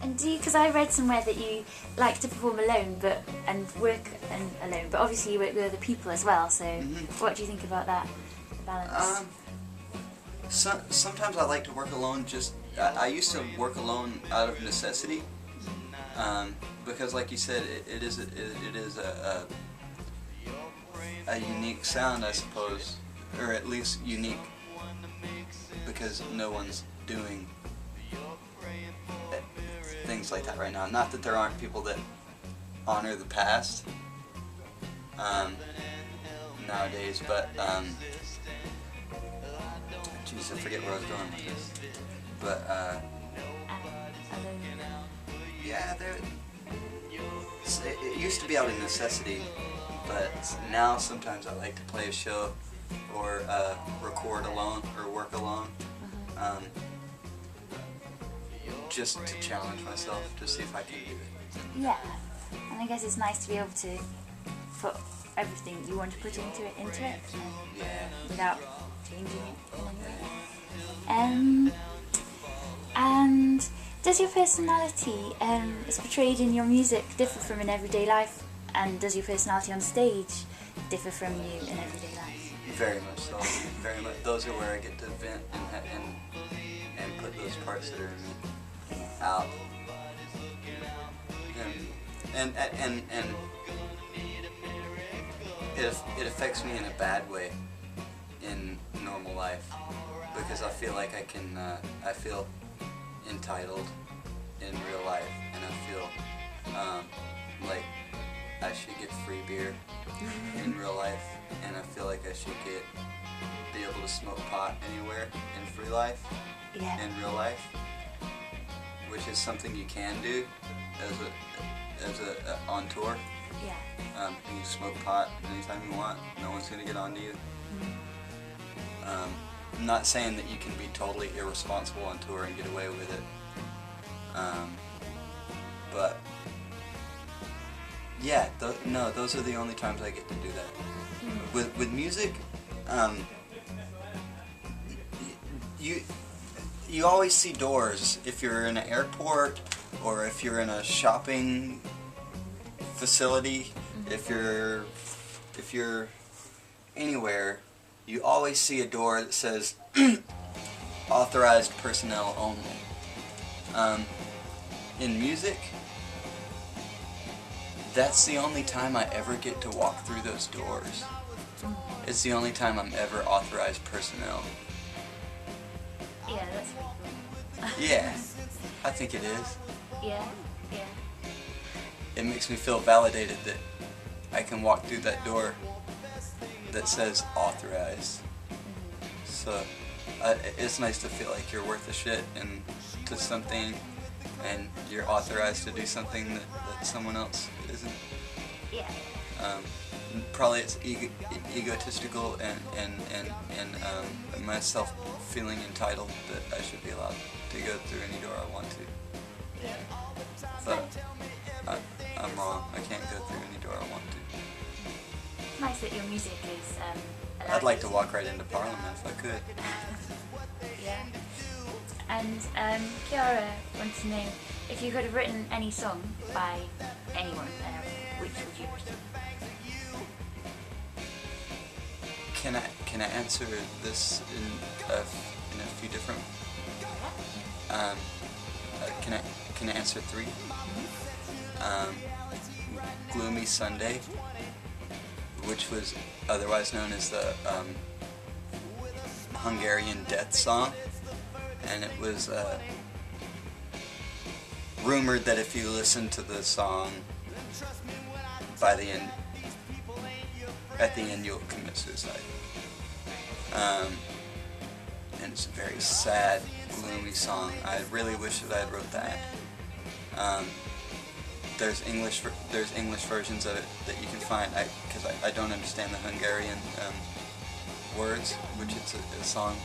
And because I read somewhere that you like to perform alone, and work alone, but obviously you work with other people as well. So, what do you think about that balance? Sometimes I like to work alone. I used to work alone out of necessity, because, like you said, it is a unique sound, I suppose, or at least unique because no one's doing things like that right now. Not that there aren't people that honor the past nowadays, but jeez, I forget where I was going with this. But yeah, it used to be out of necessity, but now sometimes I like to play a show or record alone or work alone. Just to challenge myself to see if I can do it. Yeah, and I guess it's nice to be able to put everything you want to put into it, without changing it in any way. And does your personality, as portrayed in your music, differ from in everyday life? And does your personality on stage differ from you in everyday life? Very much so. Very much. Those are where I get to vent and put those parts that are in me out, and it affects me in a bad way in normal life, because I feel like I feel entitled in real life, and I feel like I should get free beer in real life, and I feel like I should be able to smoke pot anywhere in free life, in real life. Which is something you can do as a on tour. Yeah. You smoke pot anytime you want. No one's gonna get onto you. I'm not saying that you can be totally irresponsible on tour and get away with it. But yeah, no, those are the only times I get to do that. With music, you always see doors if you're in an airport or if you're in a shopping facility. If you're anywhere, you always see a door that says authorized personnel only. In music, that's the only time I ever get to walk through those doors. It's the only time I'm ever authorized personnel. Yeah, that's pretty cool. Yeah, I think it is. Yeah. It makes me feel validated that I can walk through that door that says authorized. So it's nice to feel like you're worth a shit and to something, and you're authorized to do something that someone else isn't. Yeah. Probably it's egotistical and myself feeling entitled that I should be allowed to go through any door I want to. Yeah. But I'm wrong. I can't go through any door I want to. It's nice that your music is. I'd like to walk right into Parliament if I could. Yeah. And Kiara wants to know if you could have written any song by anyone, which would you have written? Can I answer this in a few different? Can I answer three? Gloomy Sunday, which was otherwise known as the Hungarian death song, and it was rumored that if you listen to the song by the end, at the end you'll commit suicide. And it's a very sad, gloomy song. I really wish that I had wrote that. There's English versions of it that you can find, because I don't understand the Hungarian words, which it's a song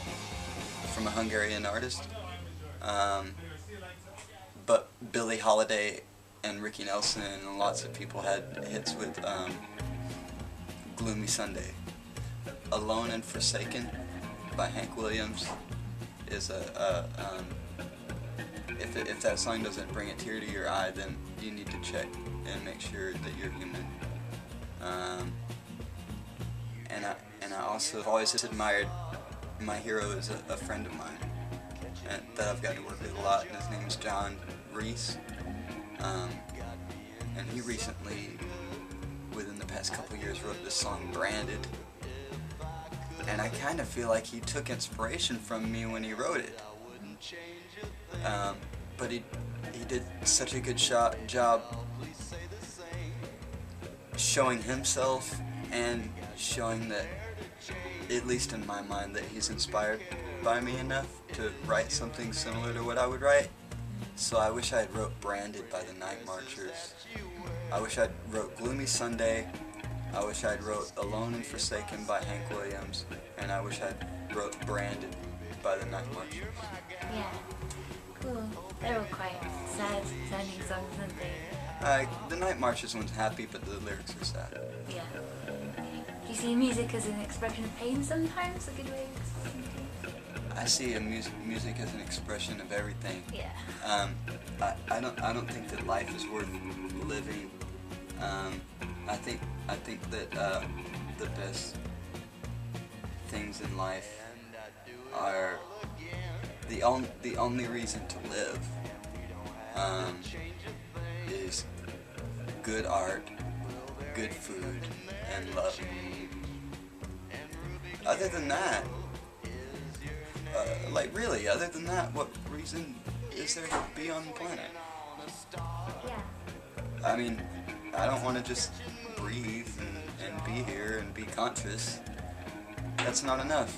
from a Hungarian artist. But Billie Holiday and Ricky Nelson and lots of people had hits with Gloomy Sunday. Alone and Forsaken by Hank Williams is if that song doesn't bring a tear to your eye, then you need to check and make sure that you're human. And I also have always admired, my hero is a friend of mine and that I've gotten to work with a lot, and his name is John Reese. And he recently, within the past couple years, wrote this song Branded. And I kind of feel like he took inspiration from me when he wrote it. But he did such a good job showing himself and showing that, at least in my mind, that he's inspired by me enough to write something similar to what I would write. So I wish I had wrote Branded by the Night Marchers. I wish I'd wrote Gloomy Sunday. I wish I'd wrote Alone and Forsaken by Hank Williams. And I wish I'd wrote Branded by the Night Marchers. Yeah. Cool. They're all quite sad sounding songs, aren't they? The Night Marchers one's happy, but the lyrics are sad. Yeah. Do you see music as an expression of pain sometimes? A good way of expressing pain? I see music as an expression of everything. Yeah. I don't think that life is worth living. I think that the best things in life are the only reason to live is good art, good food, and love. Other than that, other than that, what reason is there to be on the planet? Yeah. I mean, I don't want to just breathe and be here and be conscious. That's not enough.